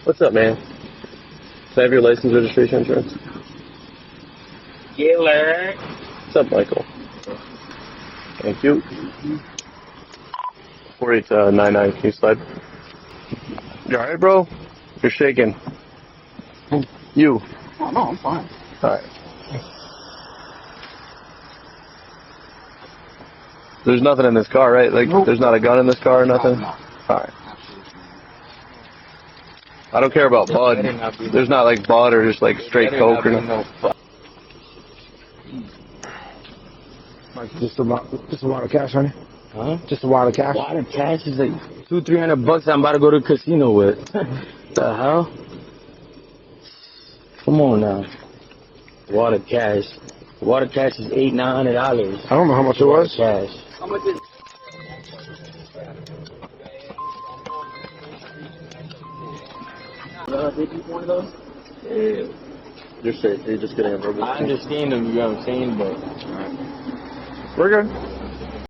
What's up, man? Can I have your license, registration, insurance? Giller. What's up, Michael? Thank you. 4899, can you slide? You alright, bro? You're shaking. You. Oh, no, I'm fine. Alright. There's nothing in this car, right? Like, nope. There's not a gun in this car or nothing? No. Alright. I don't care about bud. There's not like bud or just like straight coke or nothing. Just a wad of cash, honey? Huh? Just a wad of cash? A wad of cash is like $200-300 I'm about to go to a casino with. The hell? Come on now. Wad of cash. Wad of cash is $800-900. I don't know how much it was. Cash. How much is did you one of those? Yeah. You're straight. You're just getting a verbal. I understand them, you know what I'm saying, but we're good.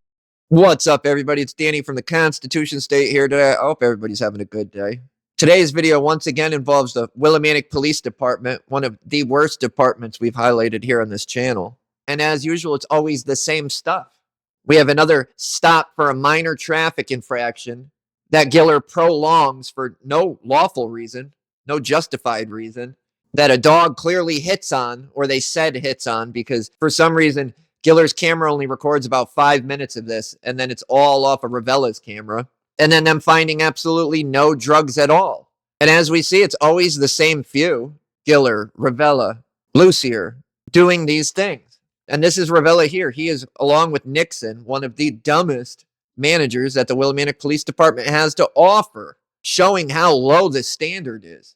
What's up, everybody? It's Danny from the Constitution State here today. I hope everybody's having a good day. Today's video once again involves the Willimantic Police Department, one of the worst departments we've highlighted here on this channel. And as usual, it's always the same stuff. We have another stop for a minor traffic infraction that Giller prolongs for no lawful reason, no justified reason, that a dog clearly hits on, or they said hits on, because for some reason, Giller's camera only records about 5 minutes of this, and then it's all off of Ravella's camera, and then them finding absolutely no drugs at all. And as we see, it's always the same few, Giller, Ravella, Lucier, doing these things. And this is Ravella here. He is, along with Nixon, one of the dumbest managers that the Willimantic Police Department has to offer, showing how low the standard is.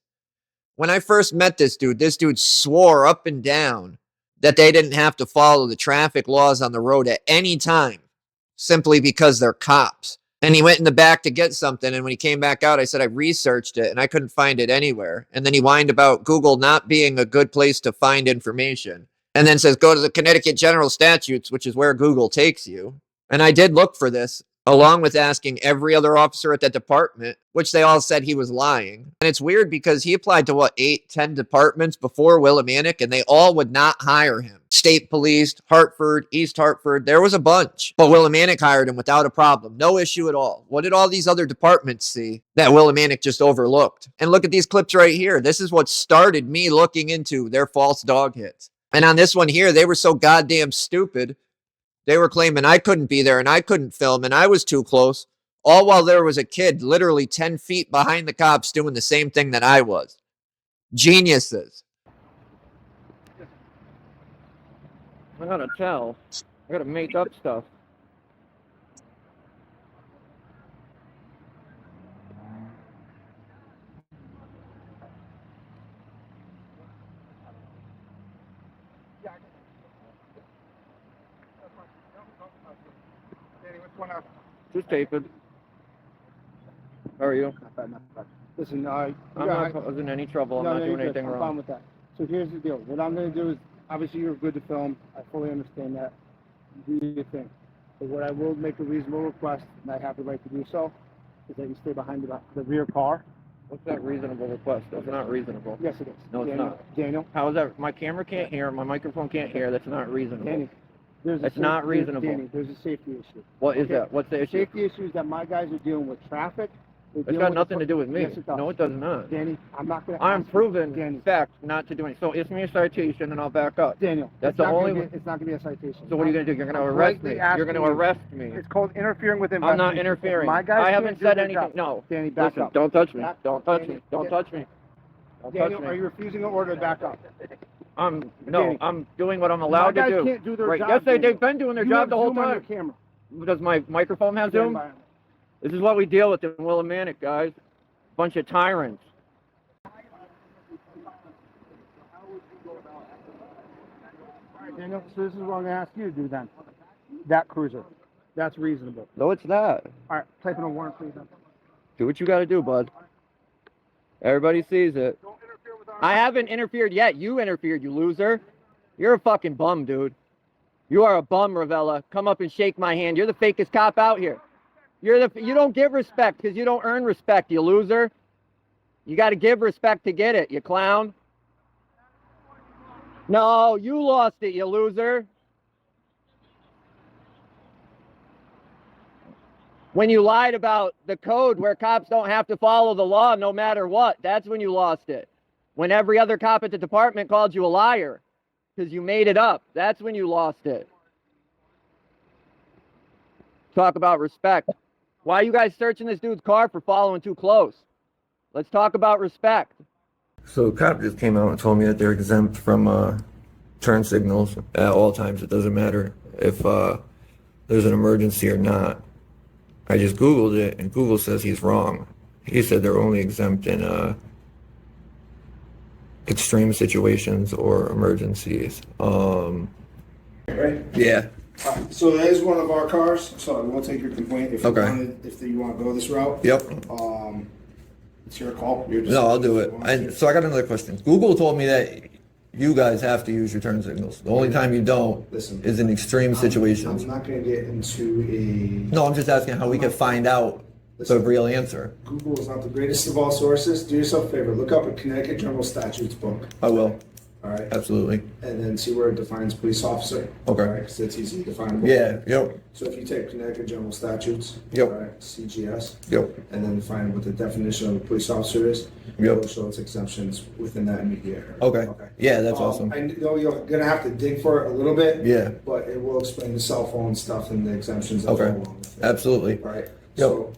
When I first met this dude swore up and down that they didn't have to follow the traffic laws on the road at any time, simply because they're cops. And he went in the back to get something, and when he came back out, I said I researched it, and I couldn't find it anywhere. And then he whined about Google not being a good place to find information. And then says, go to the Connecticut General Statutes, which is where Google takes you. And I did look for this, along with asking every other officer at that department, which they all said he was lying. And it's weird because he applied to, what, 8-10 departments before Willimantic, and they all would not hire him. State Police, Hartford, East Hartford, there was a bunch. But Willimantic hired him without a problem. No issue at all. What did all these other departments see that Willimantic just overlooked? And look at these clips right here. This is what started me looking into their false dog hits. And on this one here, they were so goddamn stupid. They were claiming I couldn't be there and I couldn't film and I was too close. All while there was a kid literally 10 feet behind the cops doing the same thing that I was. Geniuses. I gotta tell. I gotta make up stuff. Just tape it. How are you? Not bad, not bad. Listen, I'm not causing any trouble. I'm not doing anything wrong. I'm fine with that. So here's the deal. What I'm going to do is, obviously you're good to film. I fully understand that. You do your thing. But what I will make a reasonable request, and I have the right to do so, is that you stay behind the rear car. What's that reasonable request? That's not reasonable. Yes, it is. No, it's Daniel, not. Daniel. How is that? My camera can't hear. My microphone can't hear. That's not reasonable. Danny, it's not reasonable. Danny, there's a safety issue. What is that? What's the issue? Safety issue is that my guys are dealing with traffic. It's got nothing to do with me. Yes, it does. No, it does not. Danny, I'm not going to. I'm proven fact not to do anything. So it's me a citation, and I'll back up. Daniel, that's the only. It's not going to be a citation. So what are you going to do? You're going to arrest me. You're going to arrest me. It's called interfering with investigation. I'm not interfering. My guys I haven't said anything. Job. No. Danny, back up. Don't touch me. Don't touch me. Don't touch me. Daniel, are you refusing an order to back up? I'm doing what I'm allowed to do. My guys can't do their job. Yes, they've been doing their job the whole time. On your camera. Does my microphone have Zoom? This is what we deal with in Willimantic, guys. Bunch of tyrants. Daniel, so this is what I'm going to ask you to do then. That cruiser. That's reasonable. No, it's not. All right, type in a warrant, please. Then. Do what you got to do, bud. Everybody sees it. I haven't interfered yet. You interfered, you loser. You're a fucking bum, dude. You are a bum, Ravella. Come up and shake my hand. You're the fakest cop out here. You don't get respect because you don't earn respect, you loser. You got to give respect to get it, you clown. No, you lost it, you loser. When you lied about the code where cops don't have to follow the law no matter what, that's when you lost it. When every other cop at the department called you a liar because you made it up, that's when you lost it. Talk about respect. Why are you guys searching this dude's car for following too close? Let's talk about respect. So a cop just came out and told me that they're exempt from turn signals at all times. It doesn't matter if there's an emergency or not. I just Googled it, and Google says he's wrong. He said they're only exempt in extreme situations or emergencies. Right? Yeah. So that is one of our cars, so we'll take your complaint if you Okay. want to go this route. Yep. It's your call. You're just, No, I'll do it. And so I got another question. Google told me that you guys have to use your turn signals. The only time you don't Listen, is in extreme situations. I'm not going to get into a... No, I'm just asking how we can find out the real answer. Google is not the greatest of all sources. Do yourself a favor. Look up a Connecticut General Statutes book. I will. All right? Absolutely. And then see where it defines police officer. Okay. All right? Because it's easy to define. Yeah, yep, So if you take Connecticut General Statutes, Yep. all right, CGS, yep, and then find what the definition of a police officer is, Yep. it'll show its exemptions within that immediate area. okay. Yeah, that's awesome. I know you're gonna have to dig for it a little bit. Yeah, But it will explain the cell phone stuff and the exemptions that go okay, along with it. absolutely. All right. Yep. So,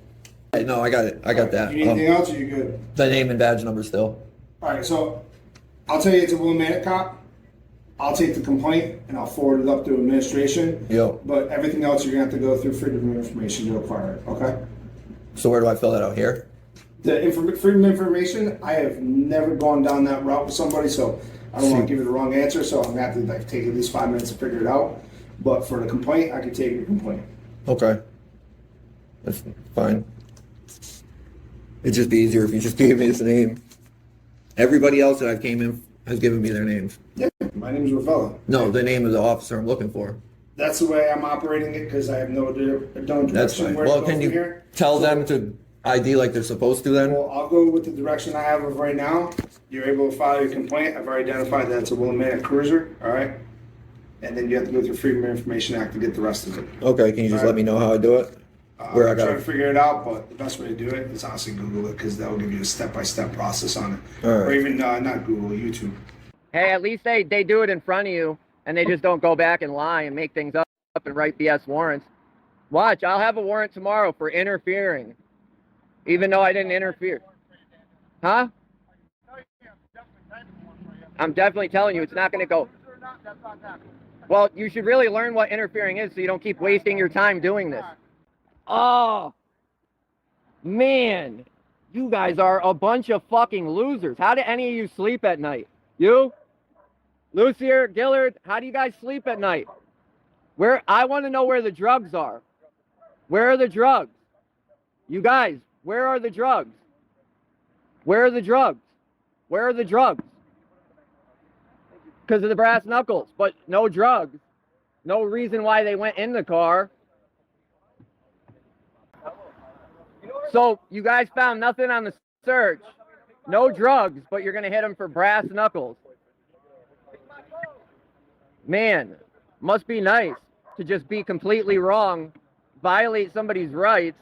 Hey, no, I got it, I got that. you need anything else, or you good? The name and badge number still. All right. So, I'll tell you it's a Willimantic cop. I'll take the complaint and I'll forward it up to administration. Yep. But everything else you're gonna have to go through Freedom of Information to acquire it. Okay. So where do I fill that out here? The freedom of information, I have never gone down that route with somebody, so I don't want to give you the wrong answer. So I'm gonna have to take at least 5 minutes to figure it out. But for the complaint, I can take your complaint. Okay. That's fine. It'd just be easier if you just gave me his name. Everybody else that I've came in has given me their names. Yeah, my name is Ravella. No, the name of the officer I'm looking for. That's the way I'm operating it because I have no direction. That's fine. where to Well, go can from you here. tell them to ID like they're supposed to then? Well, I'll go with the direction I have of right now. You're able to file your complaint. I've already identified that it's a Willimantic cruiser. All right, and then you have to go through Freedom of Information Act to get the rest of it. Okay, can you just let me know how I do it? Where I I'm got trying it? to figure it out, but the best way to do it is honestly Google it because that will give you a step-by-step process on it. All right. Or even not Google, YouTube. Hey, at least they do it in front of you and they just don't go back and lie and make things up and write BS warrants. Watch, I'll have a warrant tomorrow for interfering, even though I didn't interfere. Huh? I'm definitely telling you, it's not going to go. Well, you should really learn what interfering is so you don't keep wasting your time doing this. Oh, man, you guys are a bunch of fucking losers. How do any of you sleep at night? You? Lucier, Gillard, how do you guys sleep at night? I want to know where the drugs are. Where are the drugs? You guys, where are the drugs? Where are the drugs? Where are the drugs? Because of the brass knuckles, but no drugs. No reason why they went in the car. So you guys found nothing on the search. No drugs, but you're going to hit them for brass knuckles. Man, must be nice to just be completely wrong, violate somebody's rights.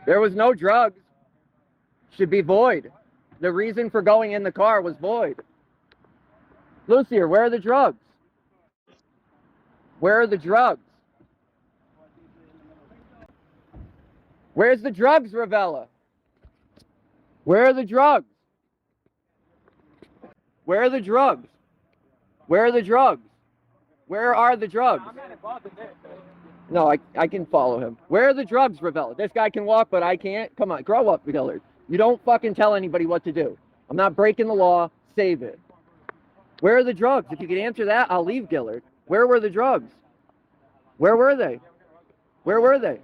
There was no drugs. Should be void. The reason for going in the car was void. Lucier, where are the drugs? Where are the drugs? Where's the drugs, Ravella? Where are the drugs? Where are the drugs? Where are the drugs? Where are the drugs? No, I can follow him. Where are the drugs, Ravella? This guy can walk, but I can't. Come on, grow up, Gillard. You don't fucking tell anybody what to do. I'm not breaking the law. Save it. Where are the drugs? If you could answer that, I'll leave Gillard. Where were the drugs? Where were they? Where were they?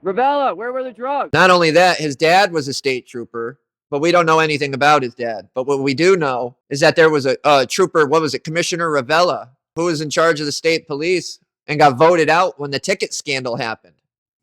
Ravella, where were the drugs? Not only that, his dad was a state trooper, but we don't know anything about his dad. But what we do know is that there was a trooper, what was it, Commissioner Ravella, who was in charge of the state police and got voted out when the ticket scandal happened.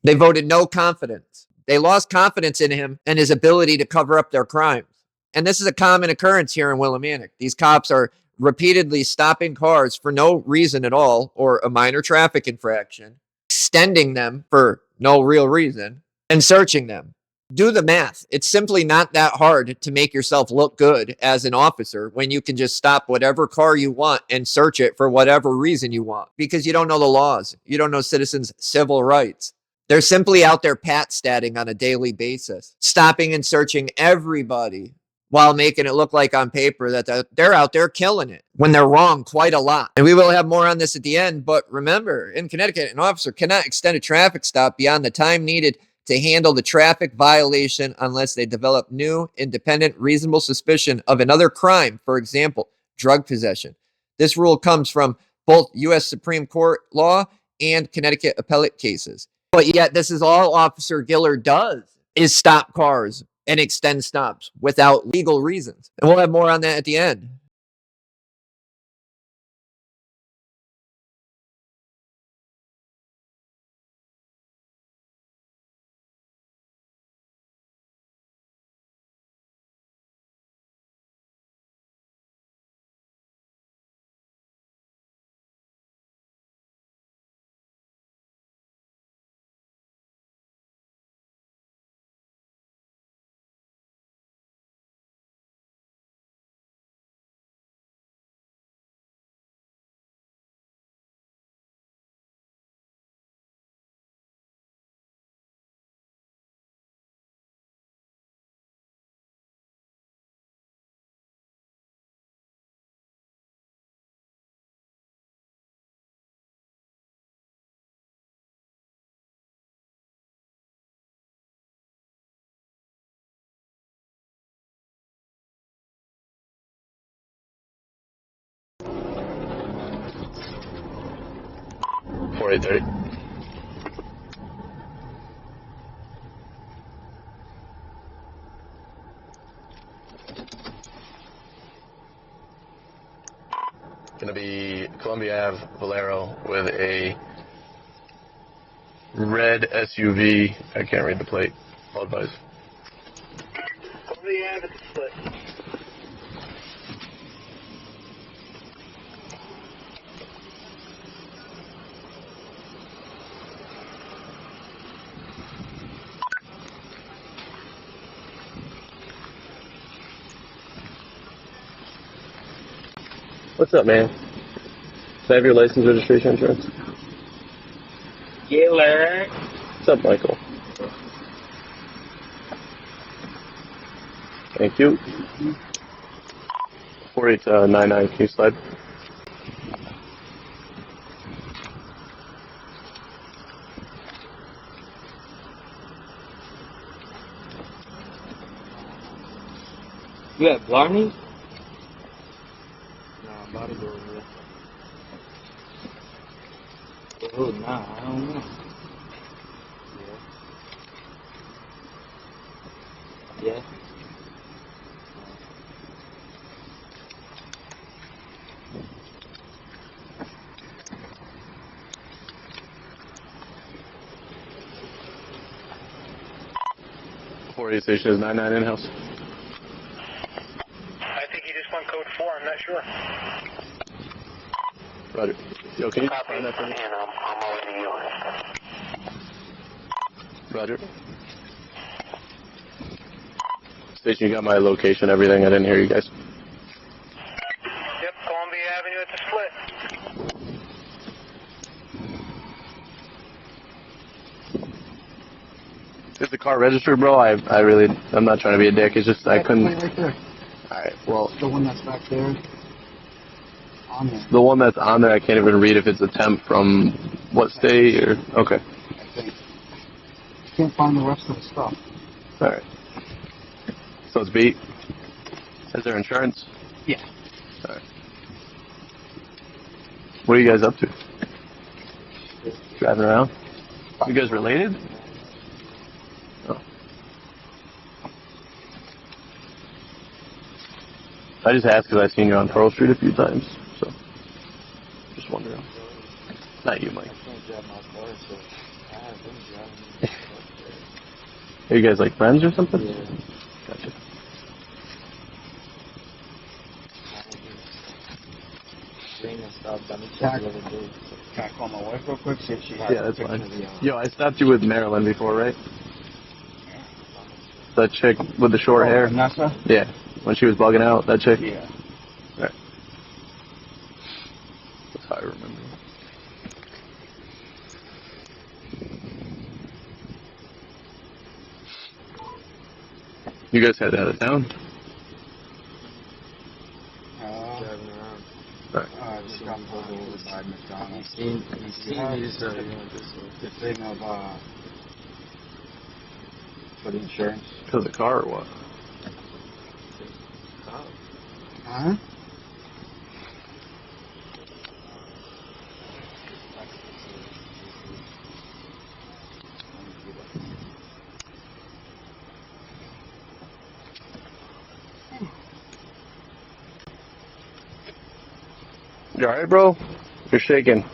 They voted no confidence. They lost confidence in him and his ability to cover up their crimes. And this is a common occurrence here in Willimantic. These cops are repeatedly stopping cars for no reason at all, or a minor traffic infraction, extending them for no real reason, and searching them. Do the math. It's simply not that hard to make yourself look good as an officer when you can just stop whatever car you want and search it for whatever reason you want, because you don't know the laws. You don't know citizens' civil rights. They're simply out there pat-statting on a daily basis, stopping and searching everybody while making it look like on paper that they're out there killing it, when they're wrong quite a lot. And we will have more on this at the end, but remember, in Connecticut, an officer cannot extend a traffic stop beyond the time needed to handle the traffic violation unless they develop new, independent, reasonable suspicion of another crime, for example, drug possession. This rule comes from both U.S. Supreme Court law and Connecticut appellate cases. But yet, this is all Officer Giller does, is stop cars and extend stops without legal reasons. And we'll have more on that at the end. .40-30. Gonna be Columbia Ave Valero with a red SUV. I can't read the plate. I'll advise. Columbia Ave at the split. What's up, man? Can I have your license, registration, insurance? Giller. What's up, Michael? Thank you. 4899, can you slide? You at Blarney? No, I'm about to go over there. Oh, nah, I don't know. Yeah. Yeah. 48 station is 99 in-house. I think he just went code 4, I'm not sure. Roger. Yo, can you find that for me? And I'm already yours. Roger. Station, you got my location, everything. I didn't hear you guys. Yep, Columbia Avenue at the split. Is the car registered, bro? I'm not trying to be a dick. It's just I couldn't. Right there. Alright, well. The one that's back there. On there. The one that's on there, I can't even read if it's a temp from what state or. Okay. I think. Can't find the rest of the stuff. Alright. So it's beat. Is there insurance? Yeah. Alright. What are you guys up to? Driving around? You guys related? Oh. I just asked because I've seen you on Pearl Street a few times, so just wondering. Not you, Mike. Are you guys like friends or something? Yeah. Gotcha. Ring and stuff. Let me check the other day. Can I call my wife real quick? See if she has Yeah, a that's picture fine. of the, Yo, I stopped you with Marilyn before, right? That chick with the short hair? Vanessa? Yeah. When she was bugging out, that chick? Yeah. Right. That's how I remember. You guys head out of town? Driving around. Right. Just got pulled over by McDonald's. You seen me just The thing of, for the insurance. Because of the car or what? Huh? You alright, bro? You're shaking.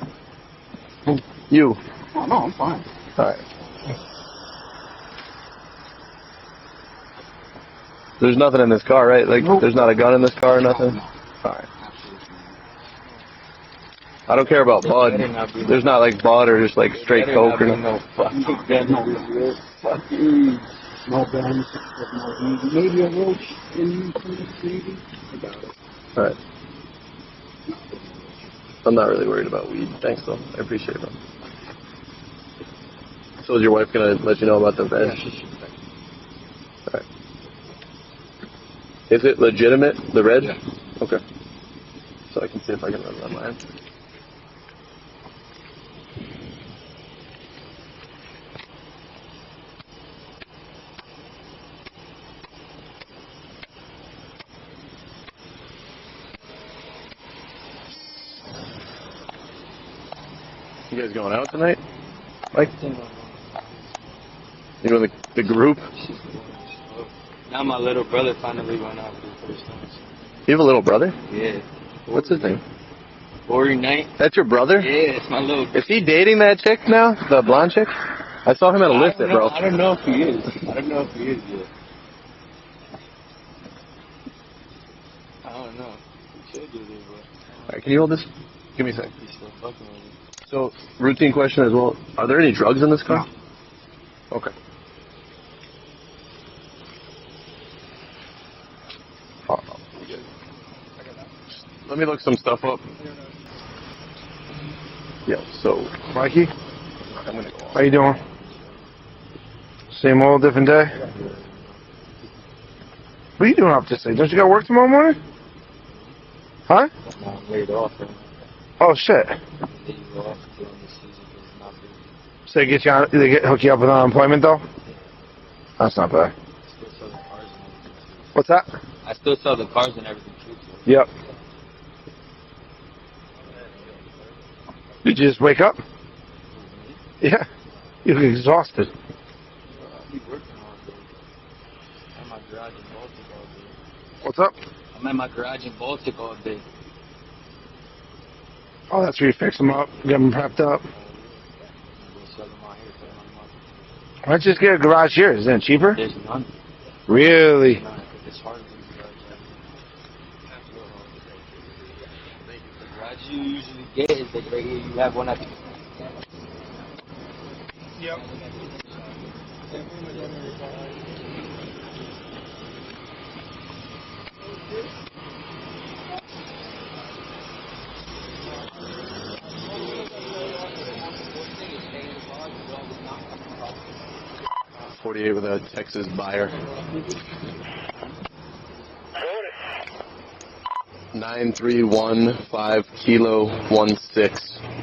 You. Oh, no, I'm fine. Alright. There's nothing in this car, right? Like, Nope. there's not a gun in this car or nothing? Alright. I don't care about bud. There's not like bud or just like straight coke or nothing. No fucking gun. No guns, no weed. Maybe a roach in the maybe. I doubt it. Alright. I'm not really worried about weed. Thanks, though. I appreciate it. So is your wife gonna let you know about the veg? Alright. Is it legitimate, the reg? Yeah. Okay. So I can see if I can run it online. You guys going out tonight? Mike? You with the group? Now my little brother finally went out for the first time. You have a little brother? Yeah. What's his name? Corey Knight. That's your brother? Yeah, it's my little. Is he dating that chick now? The blonde chick? I saw him at Illicit, bro. I don't know if he is. I don't know if he is yet. I don't know. He should do this, but. Alright, can you hold this? Give me a sec. He's still fucking with me. So, routine question as well. Are there any drugs in this car? No. Okay. Oh, good. Let me look some stuff up. Yeah, so, Mikey, I'm gonna go how you doing? Same old, different day? What are you doing up this day? Don't you got work tomorrow morning? Huh? I'm laid off right now. Oh, shit. They go off during the season because it's not busy. So they hook you up with unemployment, though? That's not bad. I still sell the cars and everything. What's that? I still sell the cars and everything too. So. Yep. Did you just wake up? Yeah. You look exhausted. I be working all day. I'm at my garage in Baltic all day. What's up? I'm at my garage in Baltic all day. Oh, that's where you fix them up, get them prepped up. I'm going to sell them out here for them up. Why don't you just get a garage here? Isn't it cheaper? There's none. Really? None. It's hard to get a garage. The garage you usually get is like right here. You have one at the. Yep. .48 with a Texas buyer. 9315 kilo 16.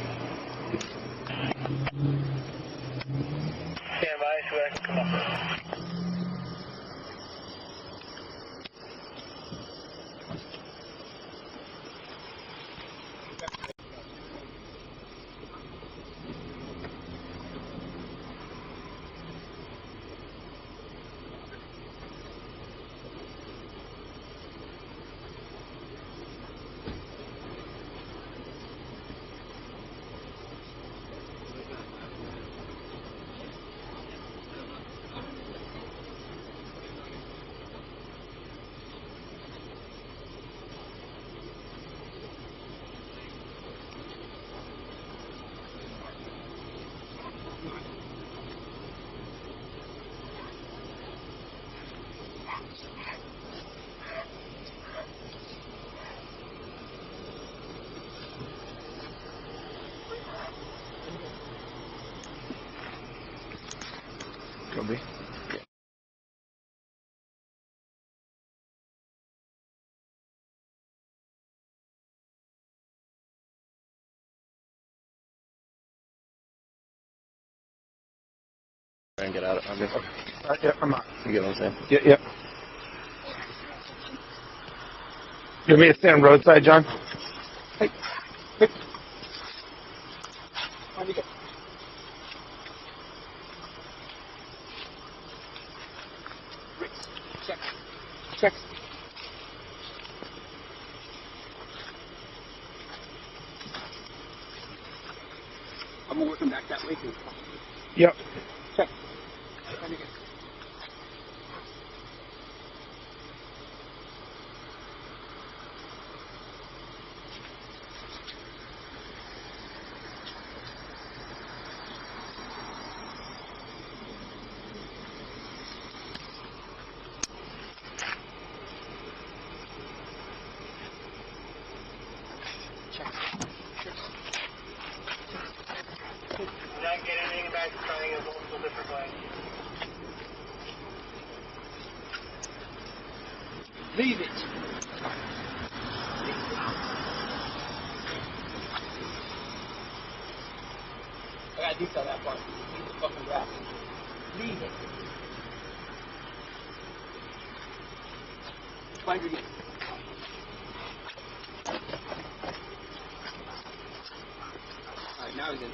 try and get out of it. Yeah, I'm not. You get what I'm saying? Yeah. You want me to stand roadside, John? Hey. On you go. Check. I'm gonna work him back that way too. Yep. Check. On you go. Not get anything back, trying it multiple different ways. Leave it. I gotta detail that part. Leave the fucking grass. Leave it. Find your game. Alright, now he's in.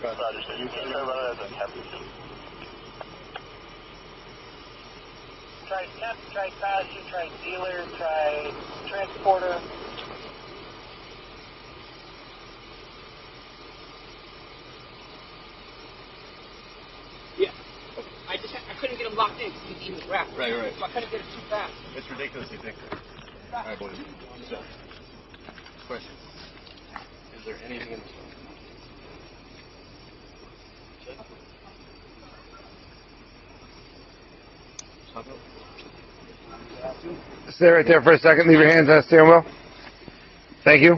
Roger, so you can run it as a captain. Try captain, try passenger, try dealer, try transporter. Yeah. I couldn't get him locked in because he was wrapped. Right. So I couldn't get it too fast. It's ridiculously thick. Alright, boys. So, question. Is there anything in this one? Stay right there for a second. Leave your hands on the steering wheel. Thank you.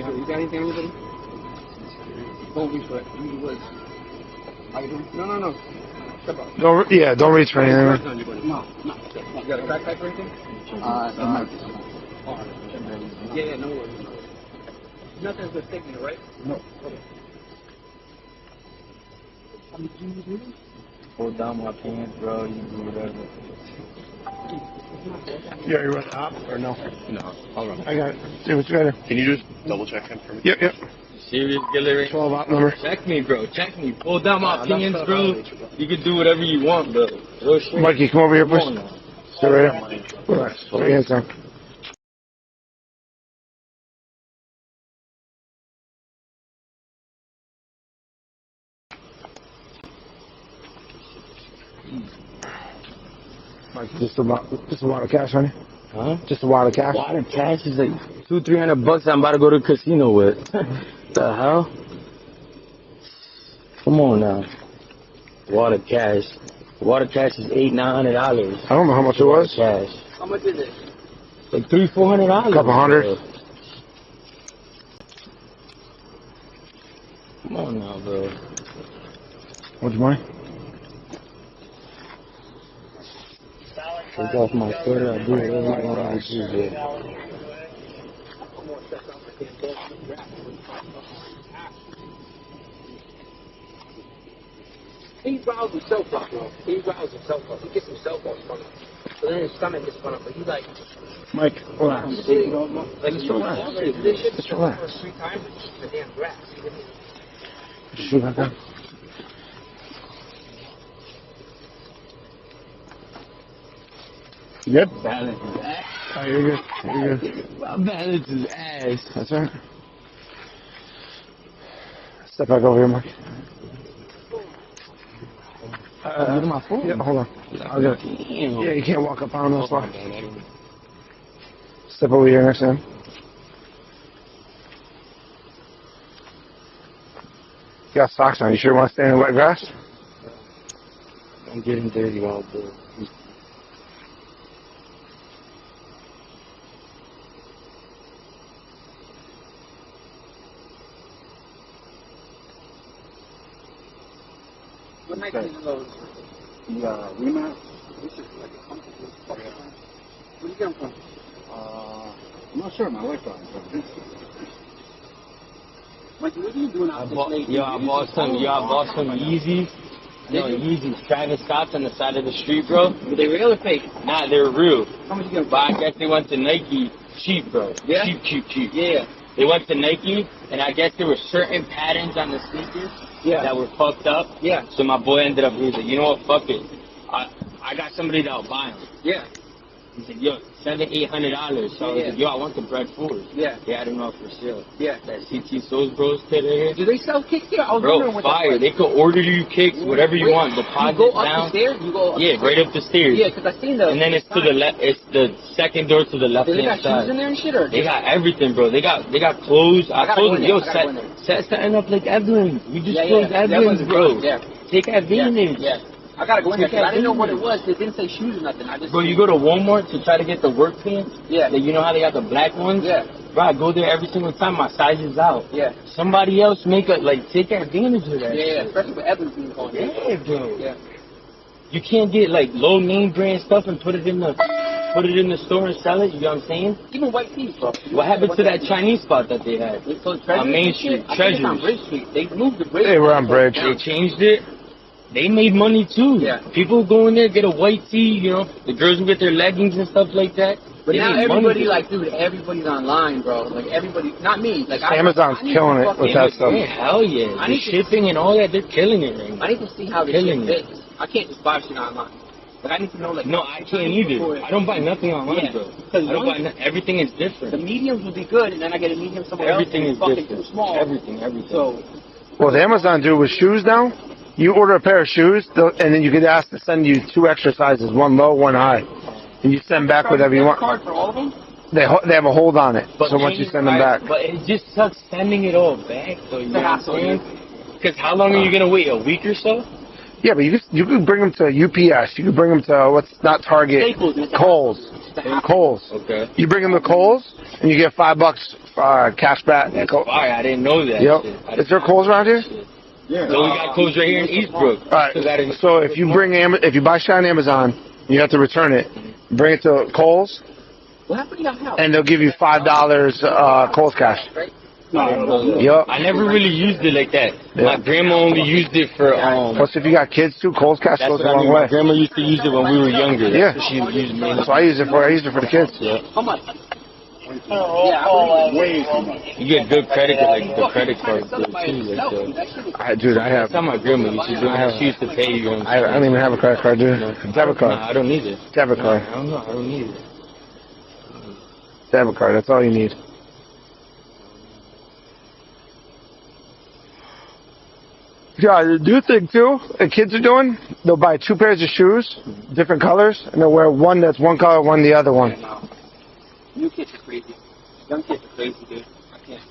You got anything, anybody? Don't reach for it. Use the words. How you doing? No. Step up. Don't reach for anything. No. You got a crack pipe or anything? Yeah, no worries. Nothing's been sticking it, right? No. Okay. How many G's you doing? Pull down my pants, bro. You can do whatever. Yeah, you run up or no? No, I'll run it. I got it. See what you got here. Can you just double check him for me? Yep. Serious, Giller? 12 out number. Check me, bro. Check me. Pull down my pants, bro. You can do whatever you want, bro. Real shit. Mikey, come over here, push. Come on now. Stay right here. Relax. Put your hands down. Mike, just a lot of cash on you? Huh? Just a lot of cash? A lot of cash is like $200-300 I'm about to go to the casino with. The hell? Come on now. Water cash. Water cash is $800-900. I don't know how much it was. Cash. How much is it? Like $300-400. A couple hundred. Bro. Come on now, bro. What's your money? Take off my sweater. I do whatever I want to do, bro. He growls himself up, bro. He growls himself up. He gets himself all spun up. So then his stomach gets spun up. But he's like, Mike, relax. Like, just relax. Just relax. 3 times, it's the damn grass. Just shoot back down. You good? Balance is ass. Oh, you're good. My balance is ass. That's all right. Step back over here, Mike. Get my phone. Yeah, hold on. I'll get it. Damn. Yeah, you can't walk up on this one. Step over here next to him. got socks on. You sure you want to stand in the wet grass? I'm getting dirty all day. What night is those? The Willimantic. This is like a comfortable spot. Where you get them from? I'm not sure. My wife got it. Mikey, what are you doing out this late? I bought some Yeezys. Yo, Yeezys, Travis Scott's on the side of the street, bro. Were they real or fake? Nah, they're real. How much you get them But I guess they went to Nike cheap, bro. Yeah? Cheap. Yeah. They went to Nike, and I guess there were certain patterns on the sneakers that were fucked up. Yeah. So my boy ended up, he was like, you know what, fuck it. I got somebody that'll buy them. Yeah. He said, yo, $700-$800. So I was like, yo, I want the bread forward. Yeah. They had them up for sale. Yeah. That CT Souls Bros kit right here. Do they sell kicks here? I was Bro, wondering what fire. that was. They could order you kicks, whatever you want. Deposit You go up down. the stairs? You go up Yeah, right up the stairs. Yeah, because I seen the... And then it's to the left. It's the second door to the left Do they hand got shoes side. in there and shit? Or They got everything, bro. They got clothes. I gotta told go in them, yo, there. I gotta go in there. set something up like Evelyn. We just Yeah, closed Evelyn's, bro. Yeah. Take advantage. Yeah. I gotta go in there Take because I didn't know what it advantage. was. They didn't say shoes or nothing. I just... Bro, you go to Walmart to try to get the work pants. Yeah. Like, you know how they got the black ones? Yeah. Bro, I go there every single time. My size is out. Yeah. Somebody else take advantage of that. Yeah, shit. especially with Evans being on. Yeah, bro. Yeah. You can't get like low name brand stuff and put it in the store and sell it. You know what I'm saying? Even white tees, bro. What happened to that Chinese spot that they had? So On Main Street, I think it's on Treasures. Bridge Street. They moved the bridge. They were on Bridge. They changed it. They made money too. Yeah. People go in there, get a white tee, you know. The girls will get their leggings and stuff like that. But They now made everybody, money. like, dude, everybody's online, bro. Like, everybody, not me. Like, Amazon's I need killing to it with that stuff. Yeah, hell yeah. I The need to- shipping and all that, they're killing it right now. I need to see how this Killing shit it. fits. I can't just buy shit online. Like, I need to know, like... No, I can't either. I don't buy nothing online, Yeah. bro. Because I don't buy everything is different. the mediums would be good, and then I get a medium somewhere Everything else, is and it's fucking different. too small. Everything. So, Well, the Amazon do with shoes now. You order a pair of shoes, and then you get asked to send you 2 extra sizes, one low, one high, and you send back whatever you want. card for all of them? They have a hold on it, But so once you send them right, back, But it just sucks sending it all back, though. You know what I'm saying? Because how long are you gonna wait? A week or so? yeah, but you can bring them to UPS. You can bring them to what's not Target, Staples, Mr. Kohl's. Kohl's. Okay. You bring them to Kohl's, and you get $5 cash back. That's fire. I didn't know that. Yep. Shit. Is there Kohl's around here? Yeah. So we got Kohl's right here in Eastbrook. All right. So if you buy shit on Amazon, you have to return it. Bring it to Kohl's, What happened to your house? and they'll give you $5 Kohl's cash. Right? Yup. I never really used it like that. My grandma only used it for Plus, if you got kids too, Kohl's cash That's goes a what I long mean. My way. grandma used to use it when we were younger. Yeah. That's what she used it That's what I use it for. I use it for the kids. Yeah. How much? Way too much. You get good credit, like the credit card too. Like Dude, I have. that's how my grandma used to do it. She used to pay you. I don't even have a credit card, dude. Debit card. Nah, I don't need it. Debit card. I don't know. I don't need it. Debit card. That's all you need. Yeah, the new thing too, the kids are doing, they'll buy 2 pairs of shoes, different colors, and they'll wear one that's one color, one the other one. New kids are crazy. Young kids are crazy, dude. I can't.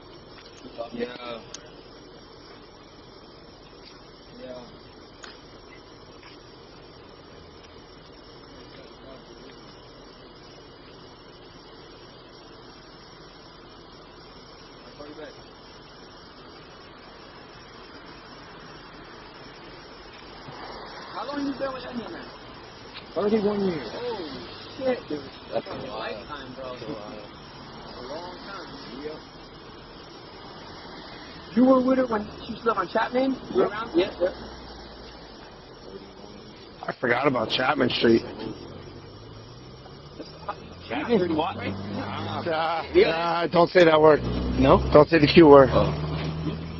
Yeah. How long you been with Onion, man? Already 1 year. Holy shit, dude. That's Fucking a while. lifetime, bro. A long time. Yep. You were with her when she was on Chapman? You were around? Yeah, yeah. I forgot about Chapman Street. Chapman's what? Don't say that word. No? Don't say the Q word.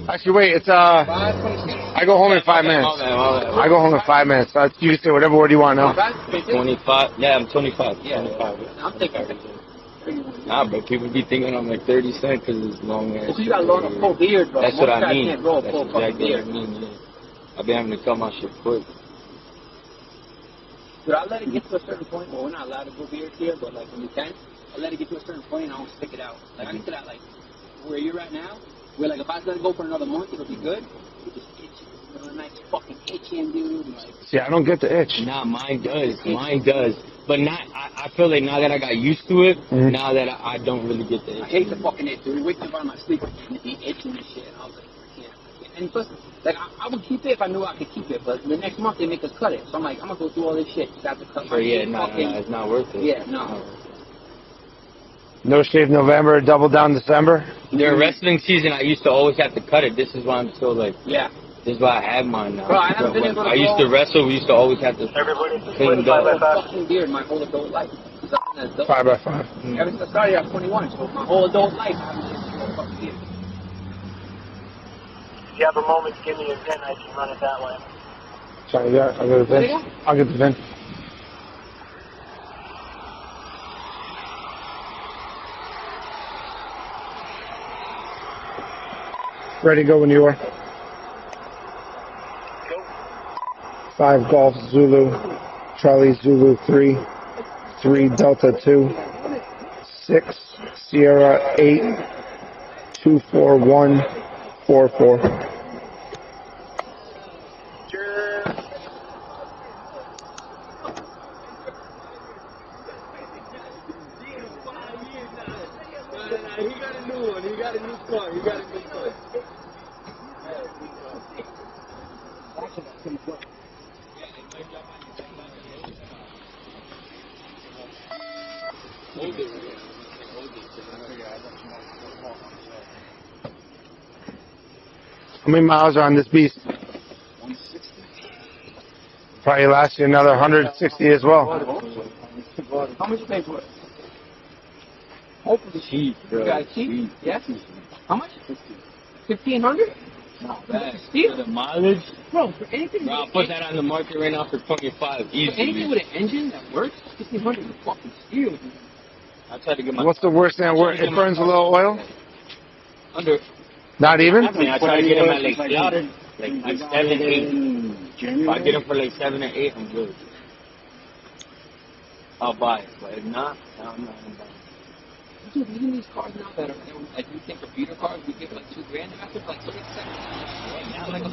Actually, wait, it's, I go home in 5 minutes. I go home in 5 minutes. So you can say whatever word you want now. 25. Yeah, I'm 25. Yeah. 25. I'm thinking everything. Nah, but people be thinking I'm like 30 cents because it's long ass. Because you got a long full beard, bro. That's Most what I guys mean. can't grow a That's full fucking exactly what I beard. mean. Yeah. I've been having to cut my shit quick. Dude, I let it get to a certain point. Well, we're not allowed to grow beards here, but like when you can, I let it get to a certain point and I don't stick it out. Like I get to that like where you're at now, where like if I let it go for another month, it'll be good. You just a nice fucking itching, dude. Like, See, I don't get the itch. nah, mine does. Mine does. But not. I feel like now that I got used to it, now that I don't really get the itch. I hate the fucking itch, dude. Wake up out of my sleep and be itching and shit. I was like, I can't. And plus, like, I would keep it if I knew I could keep it, but the next month they make us cut it. So I'm like, I'm gonna go through all this shit. I have to cut my Yeah, no, it's not worth it. Yeah, no. No shave November, double down December. During wrestling season, I used to always have to cut it. This is why I'm so like. Yeah. This is why I have mine now. Bro, I haven't been When able to I used to wrestle. We used to always have to clean it up. fucking beard my whole adult life. So, 5x5. ever since I started at 21, so my whole adult life I haven't been a fucking beard. If you have a moment, give me a VIN. I can run it that way. Sorry, yeah, I'll get the VIN. I'll get the VIN. Ready to go when you are. 5 Golf Zulu, Charlie Zulu 3, 3 Delta 2, 6 Sierra 8, 241 44. He got a new one. He got a new car. He got a new car. How many miles are on this beast? 160. Probably last you another 160 as well. How much you pay for it? Hopefully cheap, bro. You got it cheap? Yeah? How much? 1,500? Not bad. Steal. For the mileage, Bro, for anything, bro, I'll put that on the market right now for 25 for anything easy. with an engine that works, 1,500 is fucking steal, dude. I tried to get my. What's the worst thing? It burns a little oil? Under? Not even? I mean, I try to get them at like 7, 8. If January. I get them for like 7 or 8, I'm good. I'll buy it, but if not, no, I'm not gonna buy it. Dude, even these cars now that are, like, you think computer cars, we give like $2,000, and after like 6 seconds. Now, like, the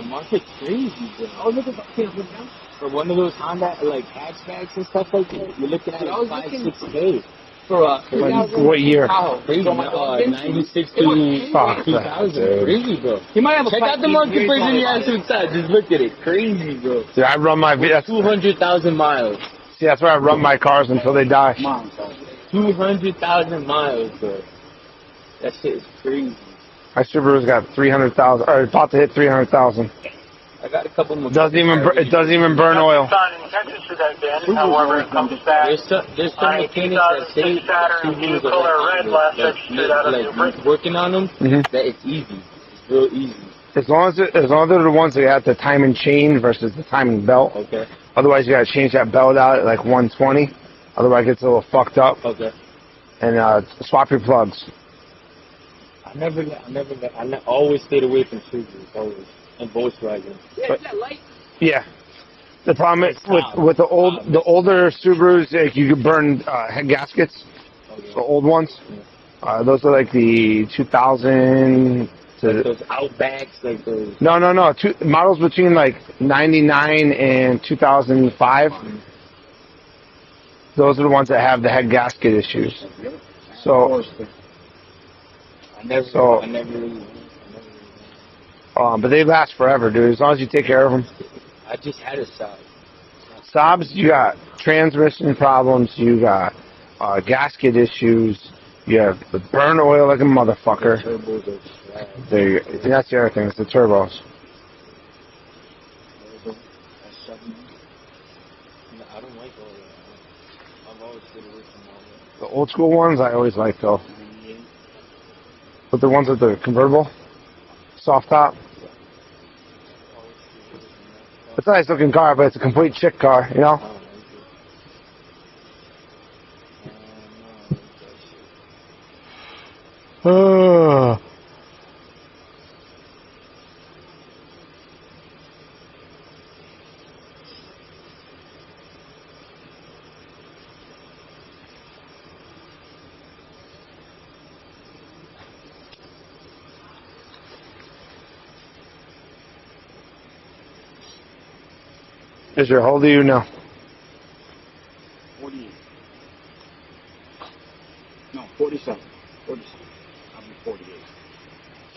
market's crazy, bro. Oh, look at that thing now. For one of those Honda, like, hatchbacks and stuff like that, you're looking at I was like 5, looking- 6K. For Like, what year? Crazy, So my dog 96 It was- to Fuck 2000. that, Crazy, bro. You might have a Check out the market price in the outside. Just look at it. Crazy, bro. Dude, I run my that's, 200,000 miles. see, that's where I run my cars until they die. 200,000 miles, bro. That shit is crazy. My Subaru's got 300,000, or about to hit 300,000. I got a couple more. It doesn't even burn oil. Found intentions for that VIN. However, it comes back. There's some On a mechanics that say 2006 Saturn Subarus color are red last like, registered out of New like Britain. working on them. Mhm. That it's easy. It's real easy. As long as they're the ones that have the timing chain versus the timing belt. Okay. Otherwise, you gotta change that belt out at like 120. Otherwise, it gets a little fucked up. Okay. And swap your plugs. I always stayed away from Subarus, always. And Volkswagen. Yeah, is that light? Yeah. The problem is with the older Subarus, like, you could burn head gaskets. Okay. The old ones. Those are like the 2000 to Those Outbacks, like those. no. Models between like 99 and 2005. Those are the ones that have the head gasket issues. So, I never So- really. but they last forever, dude. As long as you take care of them. I just had a Saab. Saabs, you got transmission problems. You got gasket issues. You have the burn oil like a motherfucker. Turbos are trash. That's the other thing. It's the turbos. I don't like all that. I've always stayed away from all that. The old school ones I always like though. But the ones with the convertible, soft top. It's a nice looking car, but it's a complete chick car, you know? Israel, how old are you now? 48. No, 47. 47. I'll be 48.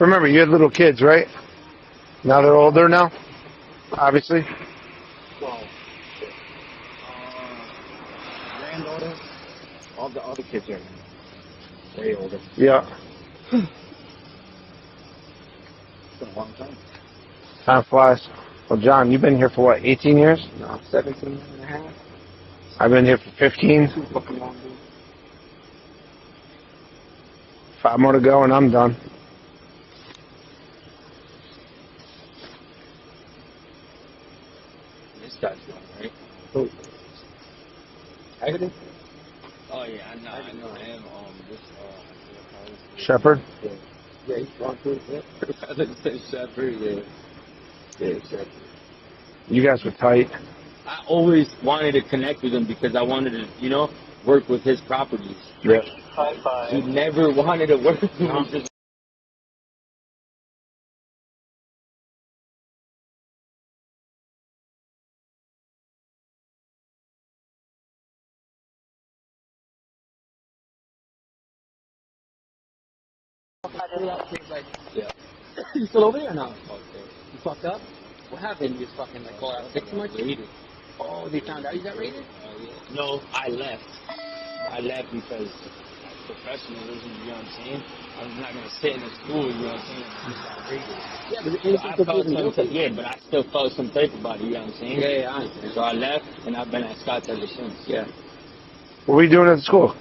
Remember, you had little kids, right? Now they're older now, obviously. Well, granddaughter, all the other kids are way older. Yeah. It's been a long time. Time flies. Well, John, you've been here for what, 18 years? No, 17 and a half. I've been here for 15. Too fucking long, dude. 5 more to go and I'm done. This guy's going, right? Who? Haggerty? Oh, yeah, I know him. This, Shepherd? Yeah, he's gone too. Yeah. I thought you said Shepherd, yeah. Yeah, Shepherd. You guys were tight. I always wanted to connect with him because I wanted to, work with his properties. Yeah. High five. He never wanted to work with me. Just Yeah. You still over there or not? Okay. You fucked up? What happened? You just fucking like called out sick too much? raided. Oh, they found out you got raided? No, I left. I left because professionalism, you know what I'm saying? I'm not going to sit in a school, you know what I'm saying? and just got raided. Yeah, but So I felt some type, yeah, but I still felt some type about it, you know what I'm saying? Yeah, I understand. So I left, and I've been at Scott's ever since. Yeah. What were you doing at the school?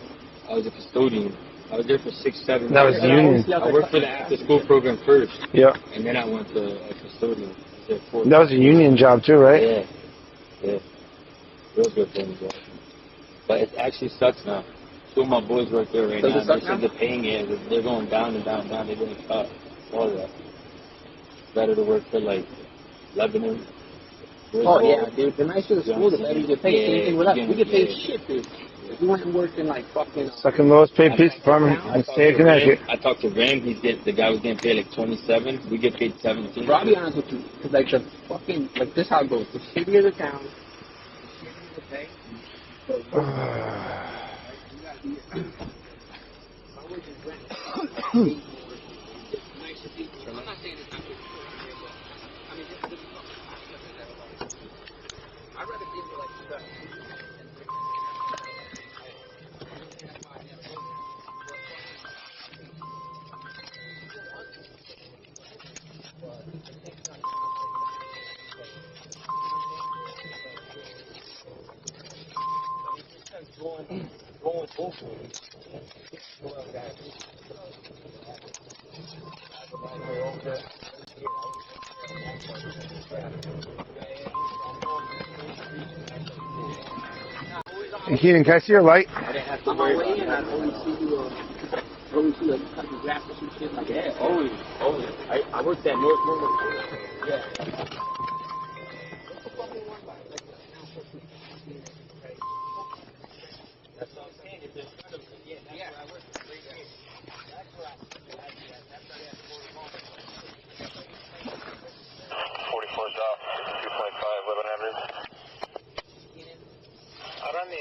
I was a custodian. I was there for 6-7 That was years. the union. I worked for the after-school program first, Yeah. and then I went to a custodian. I was there for That was a union job too, right? Yeah. Yeah. Real good thing, bro. But it actually sucks now. Two of my boys work there right Does it now. suck They now? said they're paying it. They're going down and down and down. They're getting cut. All that. Better to work for like Lebanon. Oh, yeah, dude. The nicer the Yeah. school, the better you get paid. Yeah, Same thing with us. We get paid yeah. shit, dude. If we went and worked in like fucking... Second lowest paid police department in the state of Connecticut. I talked to Ram. The guy was getting paid like 27. We get paid 17. Bro, I'll be honest with you. Cause like the fucking... Like this how it goes. The shittier the town, the shittier the pay. So, you gotta be... My wage is rent. Nicer people. I'm not saying it's not good people out here, but... I mean, this is fucking... I'd rather deal with like stuff. Going forward. Hey, Keenan, can I see your light? I didn't have to On my worry way in, about I'd always see you, cut the grass or some shit like that. that. Yeah, always. I worked at North Willimantic. Yeah. That's what I'm saying. If there's kind of, yeah, that's where I worked for 3 years. That's where I that's where I had 44 south, 2.5, 1100. Out on the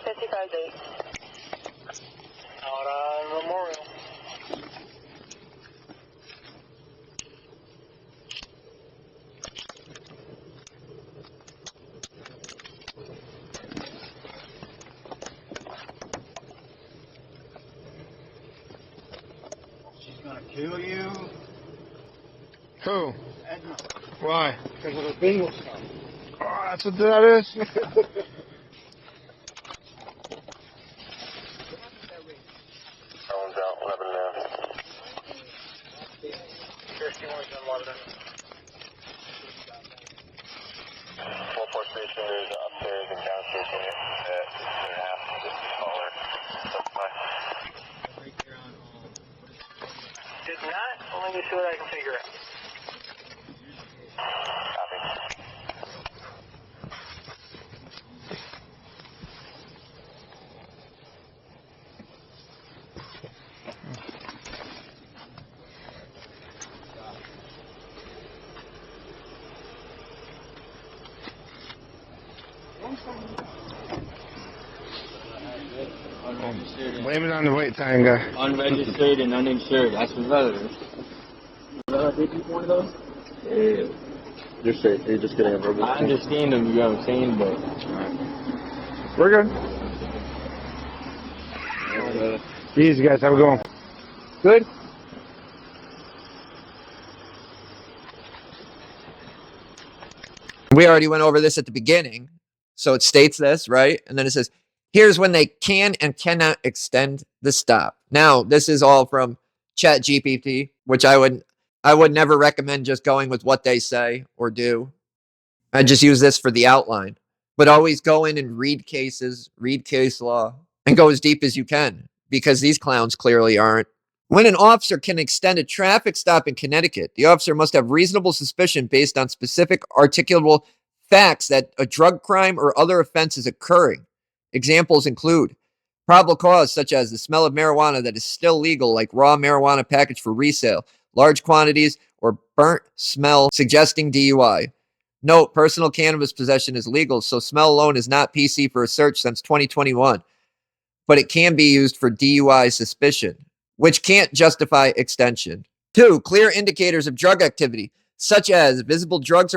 55 out on Memorial. She's gonna kill you. Who? Edna. Why? Because of the bingo stuff. Oh, that's what that is? Phone's out, 11 now. 51's in London. 4 station is upstairs and downstairs unit at 6.5, just taller. That's fine. Did not, let me see what I can figure out. Copy. Blame it on the wait time guy. Unregistered and uninsured. That's irrelevant. Did you one of those? Yeah. You're straight. You're just getting a verbal. I understand them, you know what I'm saying, but We're good. Easy, guys. Have a good one. Good? We already went over this at the beginning. So it states this, right? And then it says, here's when they can and cannot extend the stop. Now, this is all from ChatGPT, which I would never recommend just going with what they say or do. I just use this for the outline. But always go in and read cases, read case law, and go as deep as you can, because these clowns clearly aren't. When an officer can extend a traffic stop in Connecticut, the officer must have reasonable suspicion based on specific articulable facts that a drug crime or other offense is occurring. Examples include probable cause, such as the smell of marijuana that is still legal, like raw marijuana packaged for resale, large quantities, or burnt smell suggesting DUI. Note, personal cannabis possession is legal, so smell alone is not PC for a search since 2021, but it can be used for DUI suspicion, which can't justify extension. 2, clear indicators of drug activity, such as visible drugs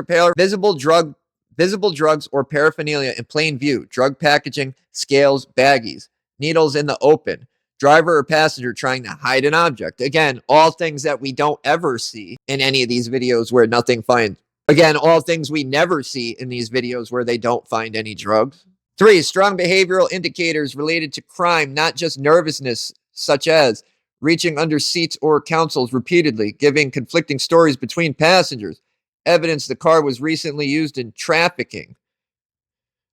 or paraphernalia in plain view, drug packaging, scales, baggies, needles in the open, driver or passenger trying to hide an object. Again, all things that we don't ever see in any of these videos where nothing finds. Again, all things we never see in these videos where they don't find any drugs. 3, strong behavioral indicators related to crime, not just nervousness, such as reaching under seats or consoles repeatedly, giving conflicting stories between passengers, evidence the car was recently used in trafficking.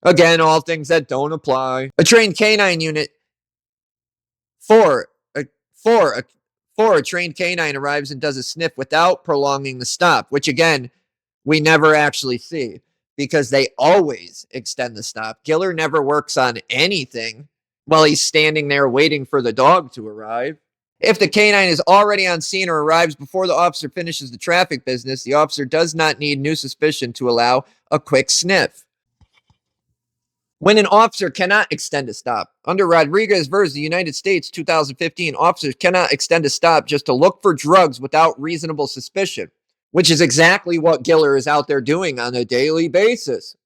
Again, all things that don't apply. A trained K-9 unit. 4, a trained K-9 arrives and does a sniff without prolonging the stop, which again, we never actually see because they always extend the stop. Giller never works on anything while he's standing there waiting for the dog to arrive. If the K-9 is already on scene or arrives before the officer finishes the traffic business, the officer does not need new suspicion to allow a quick sniff. When an officer cannot extend a stop, under Rodriguez versus the United States 2015, officers cannot extend a stop just to look for drugs without reasonable suspicion, which is exactly what Giller is out there doing on a daily basis.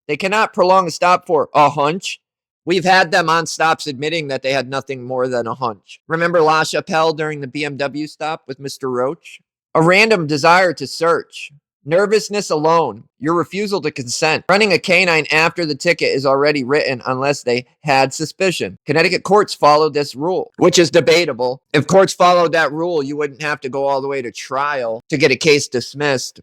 They cannot prolong a stop for a hunch. We've had them on stops admitting that they had nothing more than a hunch. Remember La Chapelle during the BMW stop with Mr. Roach? A random desire to search. Nervousness alone. Your refusal to consent. Running a K-9 after the ticket is already written unless they had suspicion. Connecticut courts followed this rule, which is debatable. If courts followed that rule, you wouldn't have to go all the way to trial to get a case dismissed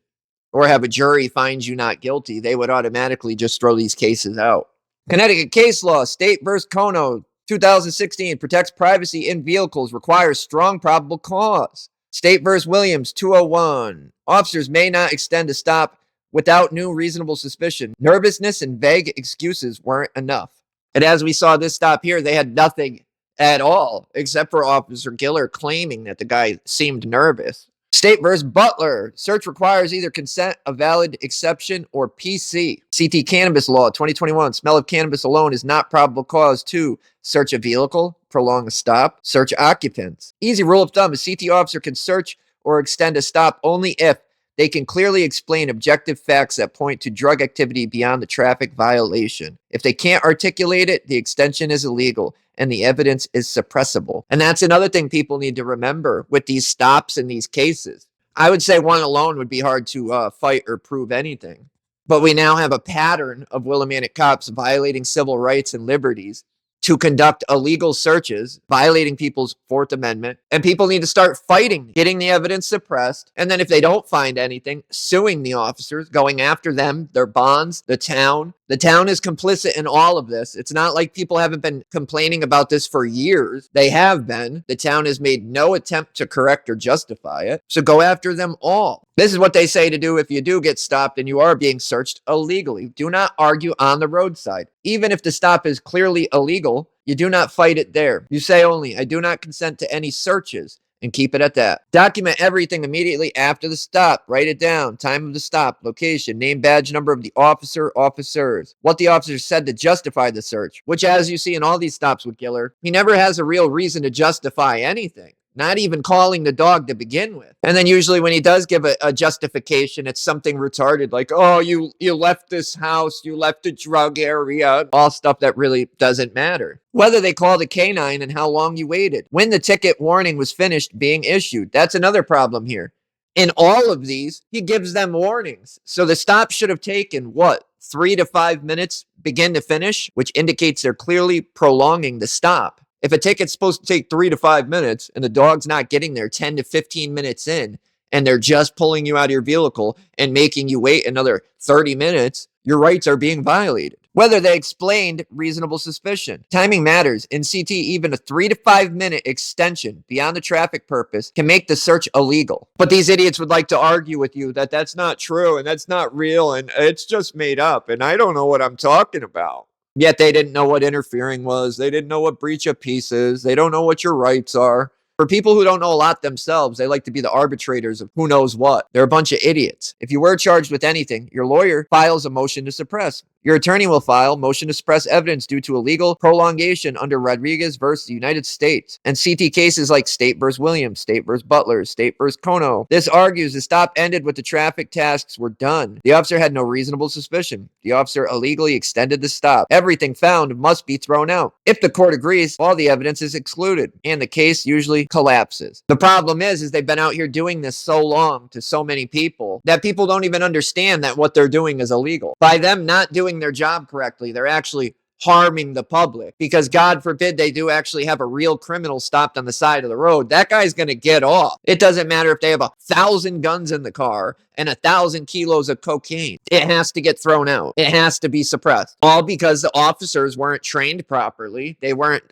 or have a jury find you not guilty. They would automatically just throw these cases out. Connecticut case law, State vs. Kono, 2016, protects privacy in vehicles, requires strong probable cause. State vs. Williams, 201, officers may not extend a stop without new reasonable suspicion. Nervousness and vague excuses weren't enough. And as we saw this stop here, they had nothing at all, except for Officer Giller claiming that the guy seemed nervous. State vs. Butler. Search requires either consent, a valid exception, or PC. CT Cannabis Law, 2021. Smell of cannabis alone is not probable cause to search a vehicle, prolong a stop, search occupants. Easy rule of thumb, a CT officer can search or extend a stop only if they can clearly explain objective facts that point to drug activity beyond the traffic violation. If they can't articulate it, the extension is illegal and the evidence is suppressible. And that's another thing people need to remember with these stops in these cases. I would say one alone would be hard to fight or prove anything. But we now have a pattern of Willimantic cops violating civil rights and liberties to conduct illegal searches, violating people's Fourth Amendment, and people need to start fighting, getting the evidence suppressed, and then if they don't find anything, suing the officers, going after them, their bonds, the town. The town is complicit in all of this. It's not like people haven't been complaining about this for years. They have been. The town has made no attempt to correct or justify it. So go after them all. This is what they say to do if you do get stopped and you are being searched illegally. Do not argue on the roadside. Even if the stop is clearly illegal, you do not fight it there. You say only, I do not consent to any searches, and keep it at that. Document everything immediately after the stop. Write it down. Time of the stop, location, name, badge number of the officer, officers, what the officer said to justify the search, which as you see in all these stops with Giller, he never has a real reason to justify anything. Not even calling the dog to begin with. And then usually when he does give a justification, it's something retarded like, oh, you left this house, you left a drug area, all stuff that really doesn't matter. Whether they called a K-9 and how long you waited. When the ticket warning was finished being issued. That's another problem here. In all of these, he gives them warnings. So the stop should have taken, what, 3 to 5 minutes begin to finish, which indicates they're clearly prolonging the stop. If a ticket's supposed to take 3 to 5 minutes and the dog's not getting there 10 to 15 minutes in, and they're just pulling you out of your vehicle and making you wait another 30 minutes, your rights are being violated. Whether they explained reasonable suspicion. Timing matters. In CT, even a 3 to 5 minute extension beyond the traffic purpose can make the search illegal. But these idiots would like to argue with you that that's not true and that's not real and it's just made up and I don't know what I'm talking about. Yet they didn't know what interfering was. They didn't know what breach of peace is. They don't know what your rights are. For people who don't know a lot themselves, they like to be the arbitrators of who knows what. They're a bunch of idiots. If you were charged with anything, your lawyer files a motion to suppress. Your attorney will file motion to suppress evidence due to illegal prolongation under Rodriguez versus the United States. And CT cases like State versus Williams, State versus Butler, State versus Kono. This argues the stop ended with the traffic tasks were done. The officer had no reasonable suspicion. The officer illegally extended the stop. Everything found must be thrown out. If the court agrees, all the evidence is excluded, and the case usually collapses. The problem is they've been out here doing this so long to so many people that people don't even understand that what they're doing is illegal. By them not doing their job correctly, they're actually harming the public because God forbid they do actually have a real criminal stopped on the side of the road. That guy's going to get off. It doesn't matter if they have 1,000 guns in the car and 1,000 kilos of cocaine. It has to get thrown out. It has to be suppressed. All because the officers weren't trained properly. They weren't,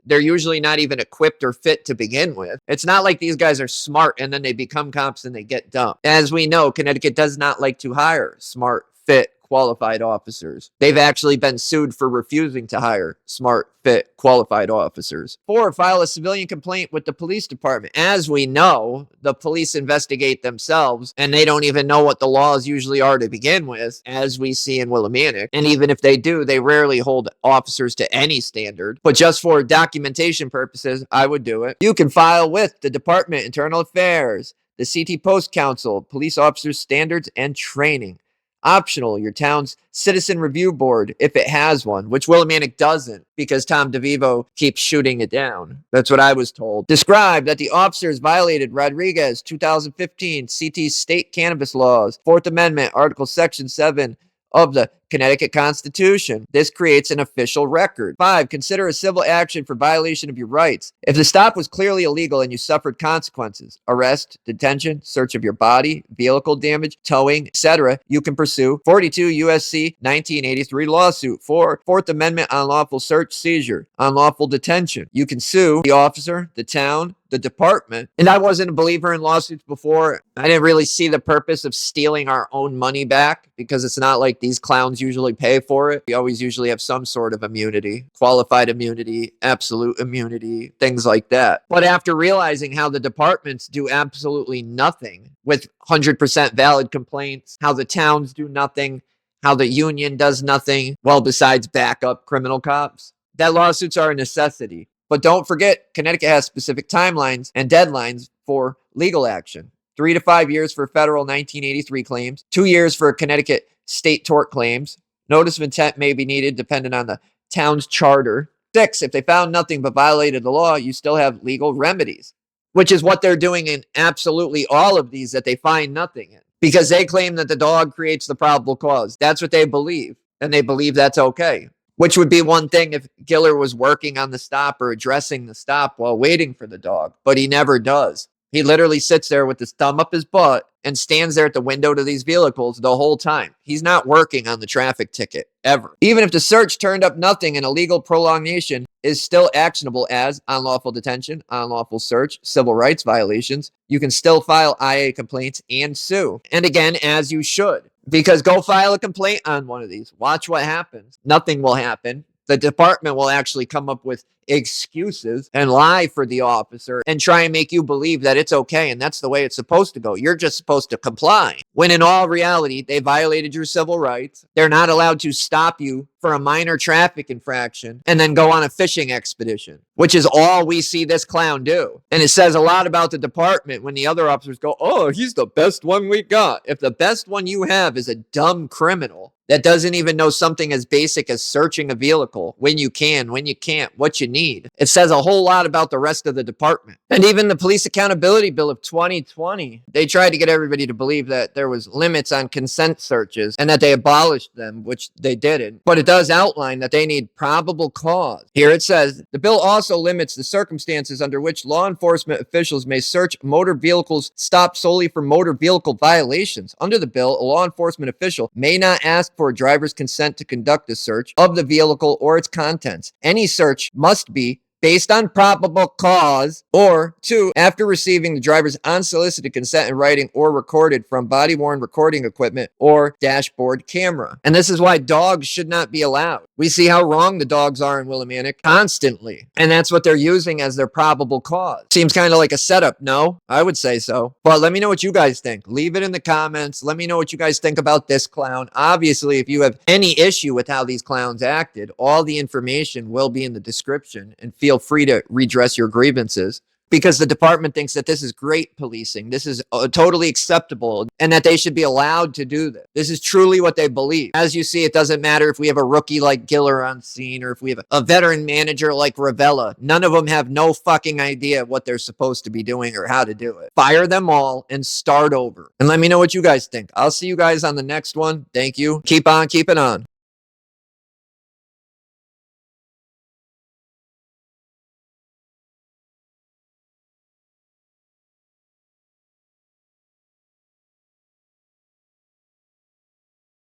they're usually not even equipped or fit to begin with. It's not like these guys are smart and then they become cops and they get dumb. As we know, Connecticut does not like to hire smart, fit, qualified officers. They've actually been sued for refusing to hire smart, fit, qualified officers. 4, file a civilian complaint with the police department. As we know, the police investigate themselves and they don't even know what the laws usually are to begin with, as we see in Willimantic. And even if they do, they rarely hold officers to any standard. But just for documentation purposes, I would do it. You can file with the Department of Internal Affairs, the CT Post Council, Police Officers Standards and Training. Optional, your town's citizen review board, if it has one, which Willimantic doesn't because Tom DeVivo keeps shooting it down. That's what I was told. Describe that the officers violated Rodriguez 2015 CT state cannabis laws, 4th Amendment, Article Section 7 of the Connecticut Constitution. This creates an official record. 5, consider a civil action for violation of your rights. If the stop was clearly illegal and you suffered consequences, arrest, detention, search of your body, vehicle damage, towing, etc., you can pursue 42 USC 1983 lawsuit for 4th Amendment unlawful search, seizure, unlawful detention. You can sue the officer, the town, the department. And I wasn't a believer in lawsuits before. I didn't really see the purpose of stealing our own money back because it's not like these clowns usually pay for it. We always usually have some sort of immunity, qualified immunity, absolute immunity, things like that. But after realizing how the departments do absolutely nothing with 100% valid complaints, how the towns do nothing, how the union does nothing, well, besides backup criminal cops, that lawsuits are a necessity. But don't forget, Connecticut has specific timelines and deadlines for legal action. 3 to 5 years for federal 1983 claims, 2 years for Connecticut state tort claims. Notice of intent may be needed depending on the town's charter. 6, if they found nothing but violated the law, you still have legal remedies, which is what they're doing in absolutely all of these that they find nothing in. Because they claim that the dog creates the probable cause. That's what they believe, and they believe that's okay. Which would be one thing if Giller was working on the stop or addressing the stop while waiting for the dog, but he never does. He literally sits there with his thumb up his butt and stands there at the window to these vehicles the whole time. He's not working on the traffic ticket, ever. Even if the search turned up nothing, an illegal prolongation is still actionable as unlawful detention, unlawful search, civil rights violations. You can still file IA complaints and sue. And again, as you should. Because go file a complaint on one of these. Watch what happens. Nothing will happen. The department will actually come up with excuses and lie for the officer and try and make you believe that it's okay and that's the way it's supposed to go. You're just supposed to comply. When in all reality, they violated your civil rights. They're not allowed to stop you for a minor traffic infraction and then go on a fishing expedition, which is all we see this clown do. And it says a lot about the department when the other officers go, oh, he's the best one we got. If the best one you have is a dumb criminal that doesn't even know something as basic as searching a vehicle, when you can, when you can't, what you need, it says a whole lot about the rest of the department. And even the Police Accountability Bill of 2020, they tried to get everybody to believe that there was limits on consent searches and that they abolished them, which they didn't. But it does outline that they need probable cause. Here it says, the bill also limits the circumstances under which law enforcement officials may search motor vehicles stopped solely for motor vehicle violations. Under the bill, a law enforcement official may not ask for a driver's consent to conduct a search of the vehicle or its contents. Any search must be based on probable cause, or 2, after receiving the driver's unsolicited consent in writing or recorded from body-worn recording equipment or dashboard camera. And this is why dogs should not be allowed. We see how wrong the dogs are in Willimantic constantly, and that's what they're using as their probable cause. Seems kind of like a setup, no? I would say so. But let me know what you guys think. Leave it in the comments. Let me know what you guys think about this clown. Obviously, if you have any issue with how these clowns acted, all the information will be in the description, and feel free to redress your grievances, because the department thinks that this is great policing. This is totally acceptable and that they should be allowed to do this. This is truly what they believe. As you see, it doesn't matter if we have a rookie like Giller on scene or if we have a veteran manager like Ravella. None of them have no fucking idea what they're supposed to be doing or how to do it. Fire them all and start over. And let me know what you guys think. I'll see you guys on the next one. Thank you. Keep on keeping on.